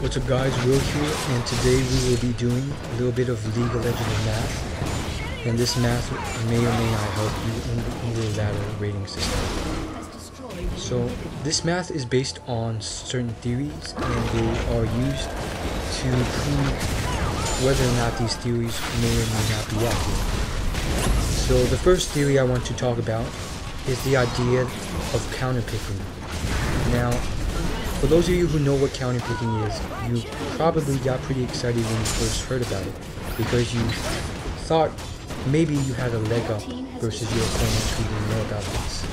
What's up guys, Will here, and today we will be doing a little bit of League of Legends math, and this math may or may not help you in the either ladder rating system. So this math is based on certain theories, and they are used to prove whether or not these theories may or may not be accurate. So the first theory I want to talk about is the idea of counterpicking. Now, for those of you who know what counterpicking is, you probably got pretty excited when you first heard about it, because you thought maybe you had a leg up versus your opponents who didn't know about this.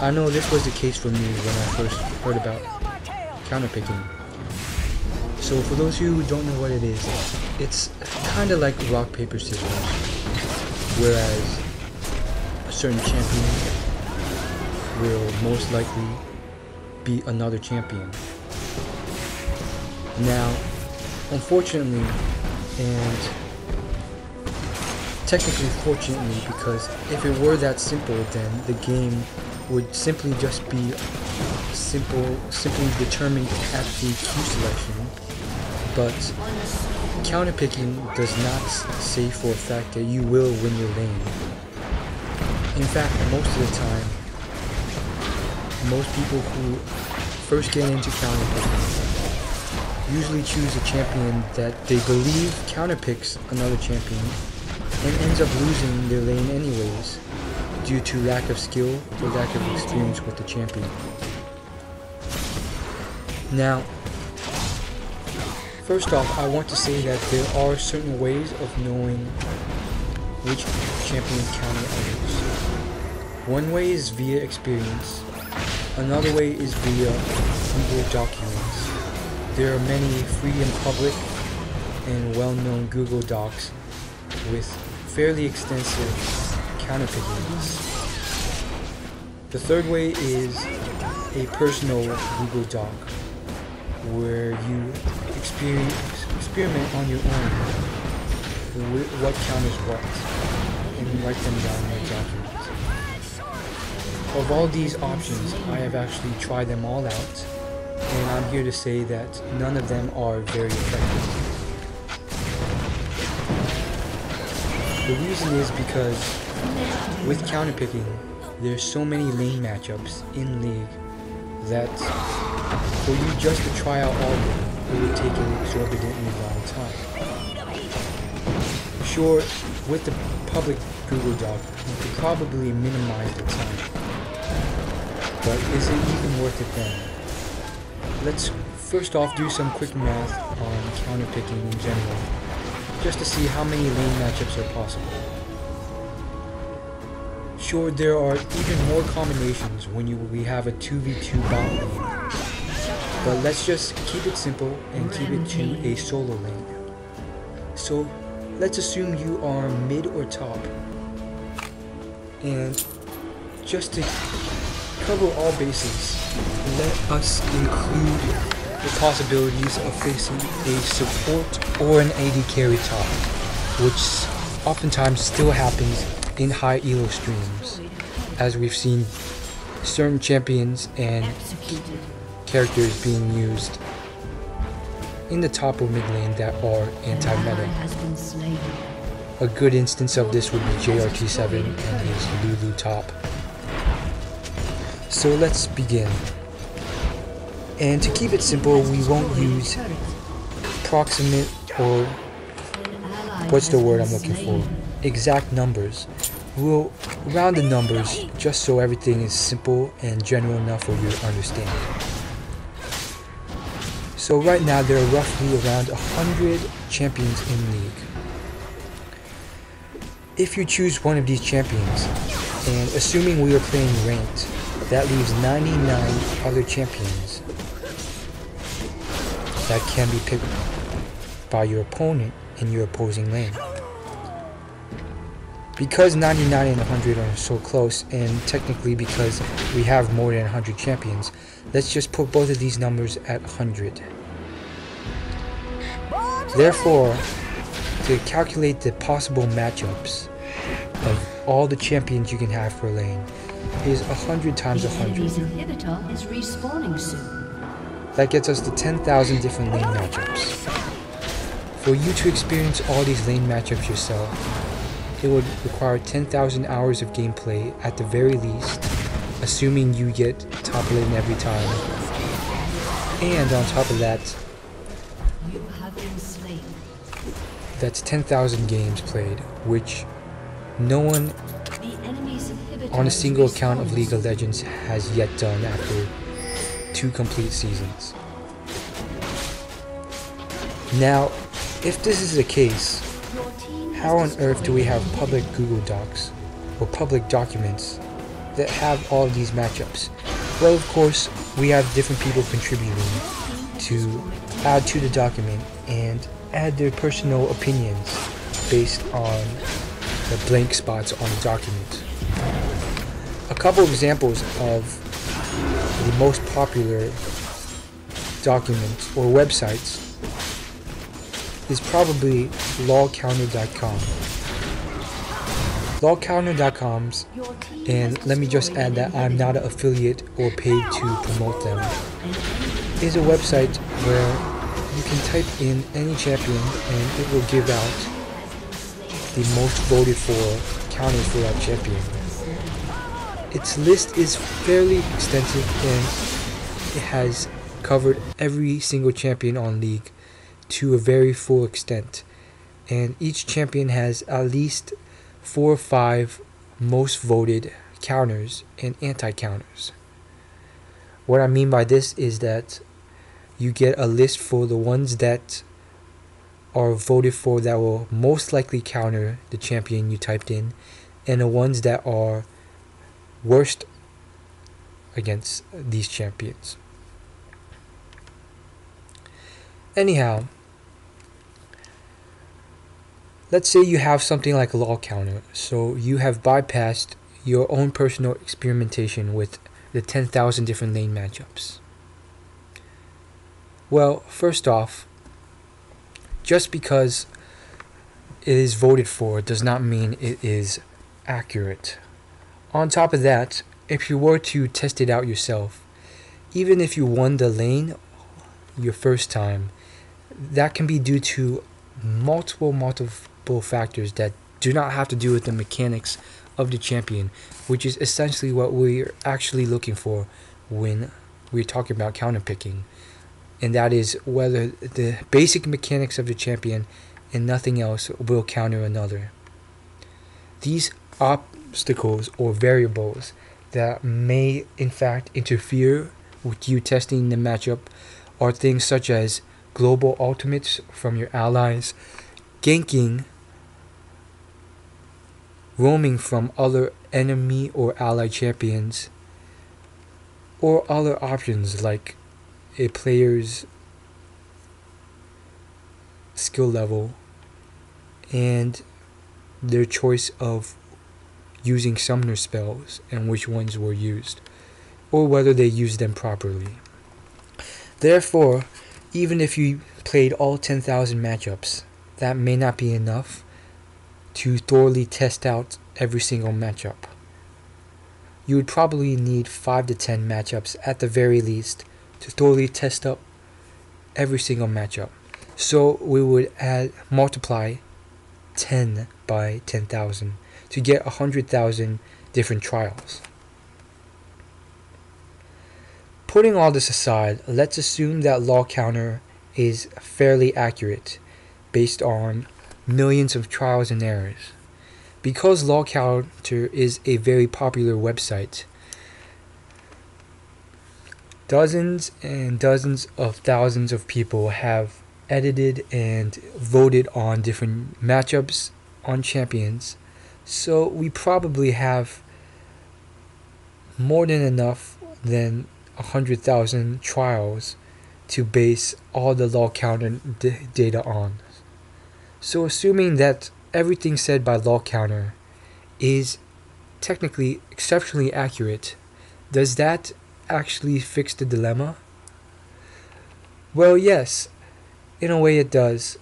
I know this was the case for me when I first heard about counterpicking. So for those of you who don't know what it is, it's kind of like rock, paper, scissors, whereas a certain champion will most likely be another champion. Now, unfortunately, and technically fortunately, because if it were that simple, then the game would simply just be simply determined at the Q selection. But counterpicking does not say for a fact that you will win your lane. In fact, most of the time, most people who first get into counterpicking usually choose a champion that they believe counterpicks another champion and ends up losing their lane anyways due to lack of skill or lack of experience with the champion. Now, first off, I want to say that there are certain ways of knowing which champions counter others. One way is via experience. Another way is via Google Documents. There are many free and public and well-known Google Docs with fairly extensive counterpickings. The third way is a personal Google Doc where you experiment on your own with what counters what and write them down in your document. Of all these options, I have actually tried them all out, and I'm here to say that none of them are very effective. The reason is because with counterpicking, there's so many lane matchups in League that for you just to try out all of them, it would take an exorbitantly long time. Sure, with the public Google Doc, you could probably minimize the time. But is it even worth it then? Let's first off do some quick math on counterpicking in general, just to see how many lane matchups are possible. Sure, there are even more combinations when we have a 2v2 bot lane, but let's just keep it simple and keep it to a solo lane. So let's assume you are mid or top, and just to cover all bases, let us include the possibilities of facing a support or an AD carry top, which oftentimes still happens in high elo streams, as we've seen certain champions and characters being used in the top or mid lane that are anti-meta. A good instance of this would be JRT7 and his Lulu top. So let's begin. And to keep it simple, we won't use proximate or what's the word I'm looking for? Exact numbers. We'll round the numbers just so everything is simple and general enough for you to understand. So right now there are roughly around 100 champions in League. If you choose one of these champions, and assuming we are playing ranked, that leaves 99 other champions that can be picked by your opponent in your opposing lane. Because 99 and 100 are so close, and technically because we have more than 100 champions, let's just put both of these numbers at 100. Therefore, to calculate the possible matchups of all the champions you can have per lane is 100 times 100. Inhibitor is respawning soon. That gets us to 10,000 different lane matchups. For you to experience all these lane matchups yourself, it would require 10,000 hours of gameplay at the very least, assuming you get top lane every time. And on top of that, that's 10,000 games played, which no one on a single account of League of Legends has yet done after 2 complete seasons. Now, if this is the case, how on earth do we have public Google Docs or public documents that have all of these matchups? Well, of course, we have different people contributing to add to the document and add their personal opinions based on the blank spots on the document. A couple examples of the most popular documents or websites is probably lolcounter.com. Lolcounter.com's, and let me just add that I'm not an affiliate or paid to promote them, is a website where you can type in any champion and it will give out the most voted for counters for that champion. Its list is fairly extensive and it has covered every single champion on League to a very full extent, and each champion has at least 4 or 5 most voted counters and anti-counters. What I mean by this is that you get a list for the ones that are voted for that will most likely counter the champion you typed in, and the ones that are worst against these champions. Anyhow, let's say you have something like a LoL counter, so you have bypassed your own personal experimentation with the 10,000 different lane matchups. Well, first off, just because it is voted for does not mean it is accurate. On top of that, if you were to test it out yourself, even if you won the lane your first time, that can be due to multiple factors that do not have to do with the mechanics of the champion, which is essentially what we're actually looking for when we're talking about counterpicking, and that is whether the basic mechanics of the champion and nothing else will counter another. These obstacles or variables that may in fact interfere with you testing the matchup are things such as global ultimates from your allies, ganking, roaming from other enemy or ally champions, or other options like a player's skill level and their choice of using summoner spells and which ones were used, or whether they used them properly. Therefore, even if you played all 10,000 matchups, that may not be enough to thoroughly test out every single matchup. You would probably need 5 to 10 matchups at the very least to thoroughly test up every single matchup. So we would multiply 10 by 10,000 to get 100,000 different trials. Putting all this aside, let's assume that LoL Counter is fairly accurate based on millions of trials and errors. Because LoL Counter is a very popular website, dozens and dozens of thousands of people have edited and voted on different matchups on champions, so we probably have more than enough than 100,000 trials to base all the LoL Counter data on. So assuming that everything said by LoL Counter is technically exceptionally accurate, does that actually fix the dilemma? Well, yes, in a way it does.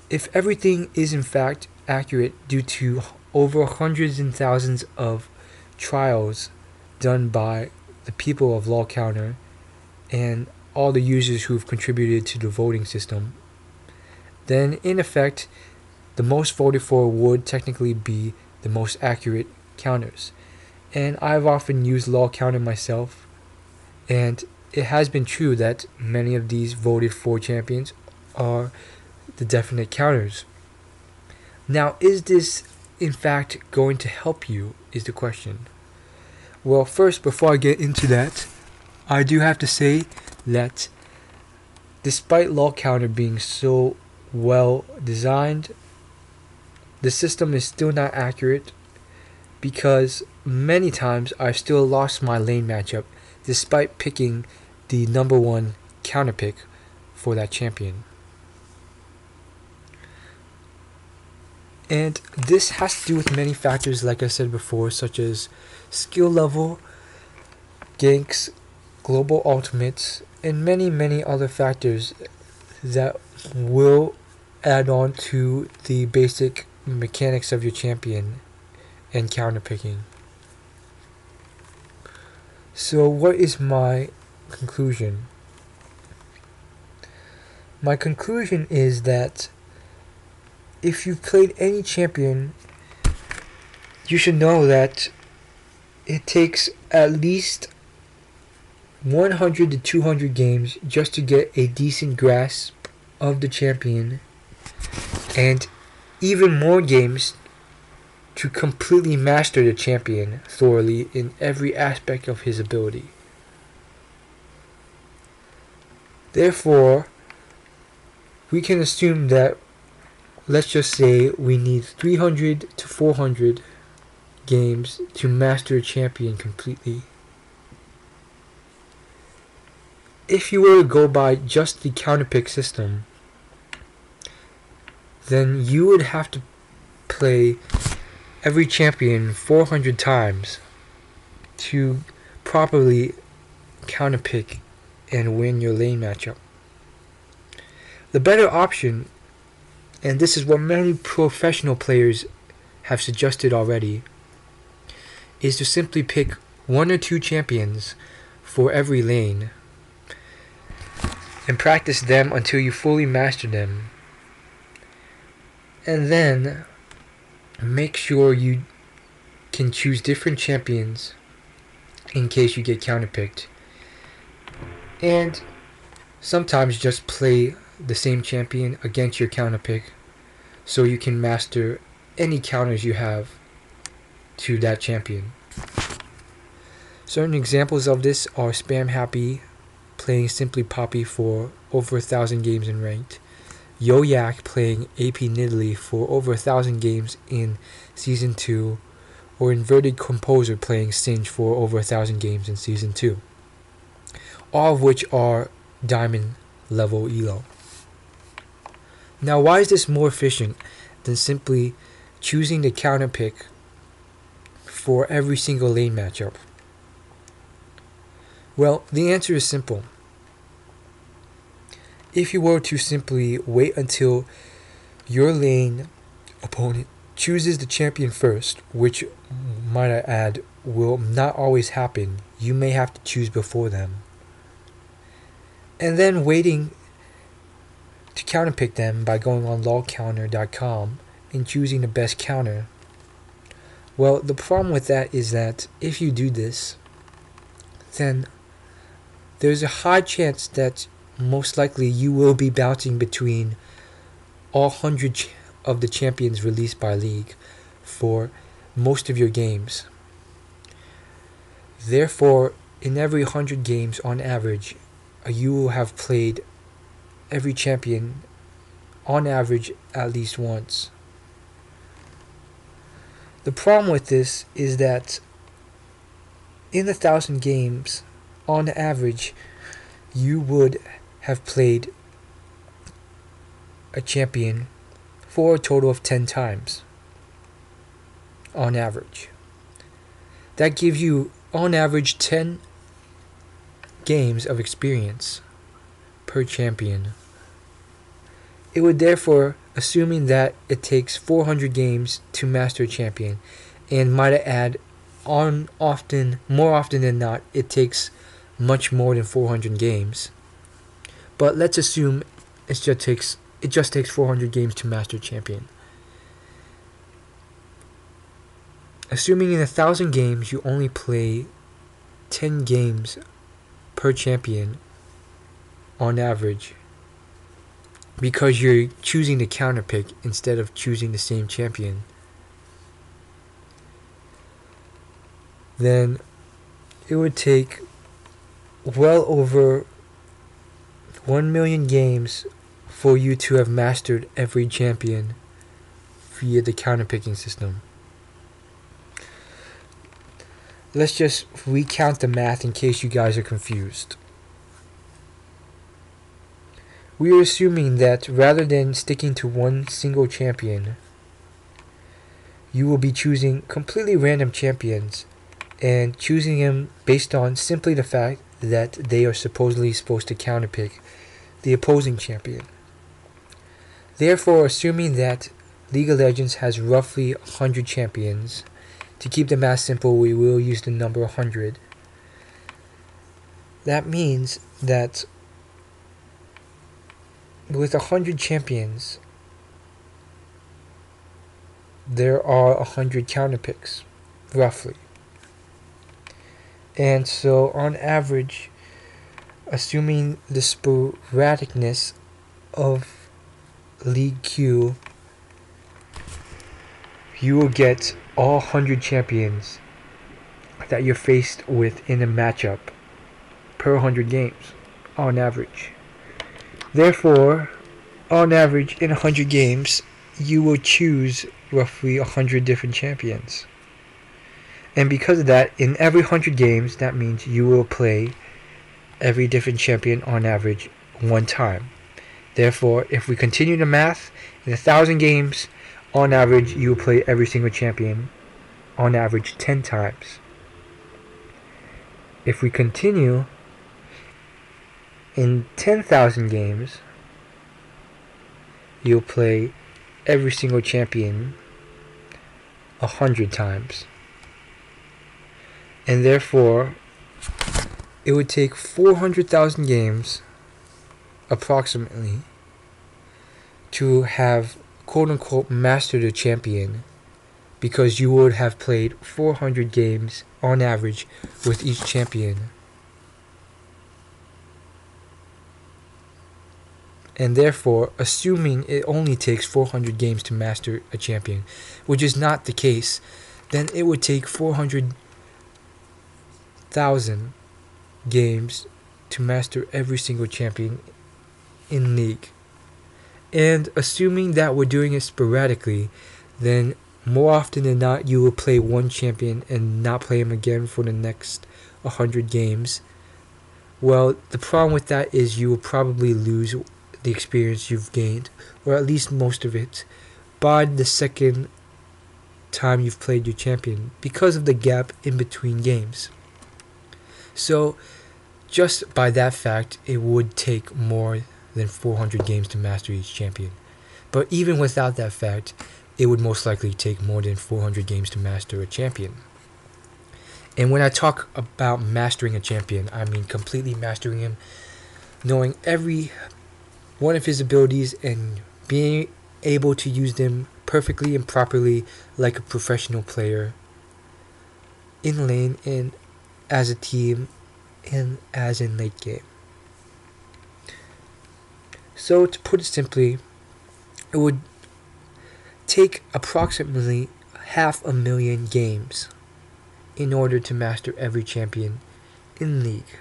If everything is in fact accurate due to over hundreds and thousands of trials done by the people of LoL Counter and all the users who've contributed to the voting system, then in effect, the most voted for would technically be the most accurate counters. And I've often used lol counter myself, and it has been true that many of these voted for champions are the definite counters. Now, is this in fact going to help you, is the question. Well, first, before I get into that, I do have to say that despite lol counter being so well designed, the system is still not accurate, because many times I've still lost my lane matchup despite picking the number one counter pick for that champion. And this has to do with many factors, like I said before, such as skill level, ganks, global ultimates, and many other factors that will add on to the basic mechanics of your champion and counter picking. So what is my conclusion? My conclusion is that if you've played any champion, you should know that it takes at least 100 to 200 games just to get a decent grasp of the champion, and even more games to completely master the champion thoroughly in every aspect of his ability. Therefore, we can assume that, let's just say, we need 300 to 400 games to master a champion completely. If you were to go by just the counterpick system, then you would have to play every champion 400 times to properly counterpick and win your lane matchup. The better option, and this is what many professional players have suggested already, is to simply pick one or two champions for every lane and practice them until you fully master them. And then make sure you can choose different champions in case you get counterpicked. And sometimes just play the same champion against your counterpick so you can master any counters you have to that champion. Certain examples of this are Spam Happy playing Simply Poppy for over 1,000 games in ranked, Yo Yak playing AP Nidalee for over 1,000 games in Season 2, or Inverted Composer playing Singe for over 1,000 games in Season 2. All of which are Diamond level ELO. Now, why is this more efficient than simply choosing the counter pick for every single lane matchup? Well, the answer is simple. If you were to simply wait until your lane opponent chooses the champion first, which, might I add, will not always happen, you may have to choose before them, and then waiting to counterpick them by going on lolcounter.com and choosing the best counter. Well, the problem with that is that if you do this, then there's a high chance that most likely you will be bouncing between all 100 of the champions released by League for most of your games. Therefore, in every 100 games on average, you will have played every champion on average at least once. The problem with this is that in 1,000 games, on average, you would have played a champion for a total of 10 times on average. That gives you on average 10 games of experience per champion. It would therefore, assuming that it takes 400 games to master a champion, and might I add, more often than not, it takes much more than 400 games, But let's assume it just takes 400 games to master champion. Assuming in 1,000 games you only play 10 games per champion on average, because you're choosing the counter pick instead of choosing the same champion, then it would take well over 1 million games for you to have mastered every champion via the counter picking system. Let's just recount the math in case you guys are confused. We are assuming that rather than sticking to one single champion, you will be choosing completely random champions and choosing them based on simply the fact that they are supposedly supposed to counterpick the opposing champion. Therefore, assuming that League of Legends has roughly 100 champions, to keep the math simple, we will use the number 100. That means that with 100 champions, there are 100 counterpicks, roughly. And so, on average, assuming the sporadicness of League Q, you will get all 100 champions that you're faced with in a matchup per 100 games, on average. Therefore, on average, in 100 games, you will choose roughly 100 different champions. And because of that, in every 100 games, that means you will play every different champion on average one time. Therefore, if we continue the math, in 1,000 games, on average, you will play every single champion on average 10 times. If we continue, in 10,000 games, you'll play every single champion 100 times. And therefore, it would take 400,000 games, approximately, to have quote-unquote mastered a champion, because you would have played 400 games on average with each champion. And therefore, assuming it only takes 400 games to master a champion, which is not the case, then it would take 400,000 games to master every single champion in League. And assuming that we're doing it sporadically, then more often than not, you will play one champion and not play him again for the next 100 games. Well, the problem with that is you will probably lose the experience you've gained, or at least most of it, by the second time you've played your champion, because of the gap in between games. So, just by that fact, it would take more than 400 games to master each champion. But even without that fact, it would most likely take more than 400 games to master a champion. And when I talk about mastering a champion, I mean completely mastering him, knowing every one of his abilities and being able to use them perfectly and properly like a professional player, in lane and as a team and as in late game. So to put it simply, it would take approximately 500,000 games in order to master every champion in League,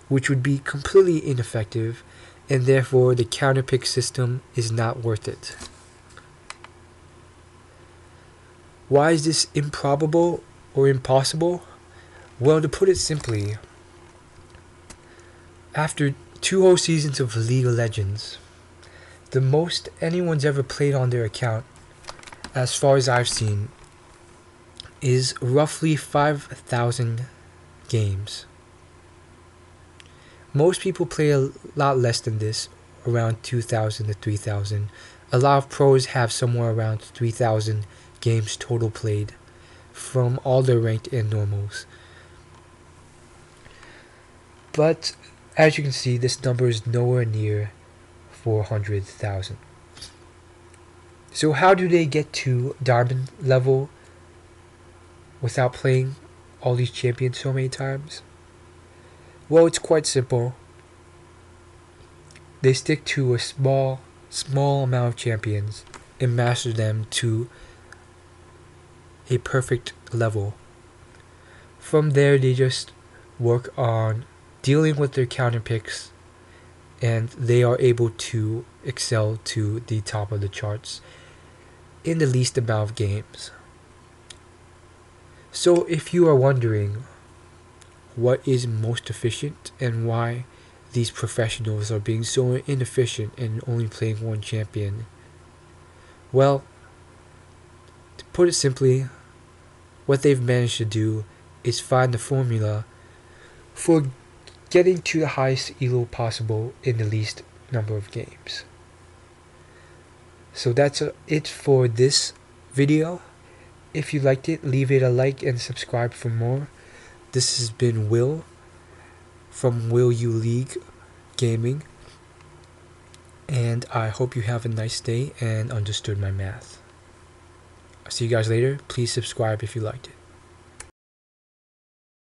which would be completely ineffective, and therefore the counterpick system is not worth it. Why is this improbable or impossible? Well, to put it simply, after 2 whole seasons of League of Legends, the most anyone's ever played on their account, as far as I've seen, is roughly 5,000 games. Most people play a lot less than this, around 2,000 to 3,000. A lot of pros have somewhere around 3,000 games total played from all their ranked and normals. But As you can see, this number is nowhere near 400,000. So how do they get to diamond level without playing all these champions so many times? Well, it's quite simple. They stick to a small amount of champions and master them to a perfect level. From there, they just work on dealing with their counter picks, and they are able to excel to the top of the charts in the least amount of games. So if you are wondering what is most efficient and why these professionals are being so inefficient and only playing one champion, well, to put it simply, what they've managed to do is find the formula for getting to the highest elo possible in the least number of games. So that's it for this video. If you liked it, leave it a like and subscribe for more. This has been Will from Will You League Gaming, and I hope you have a nice day and understood my math. I'll see you guys later. Please subscribe if you liked it.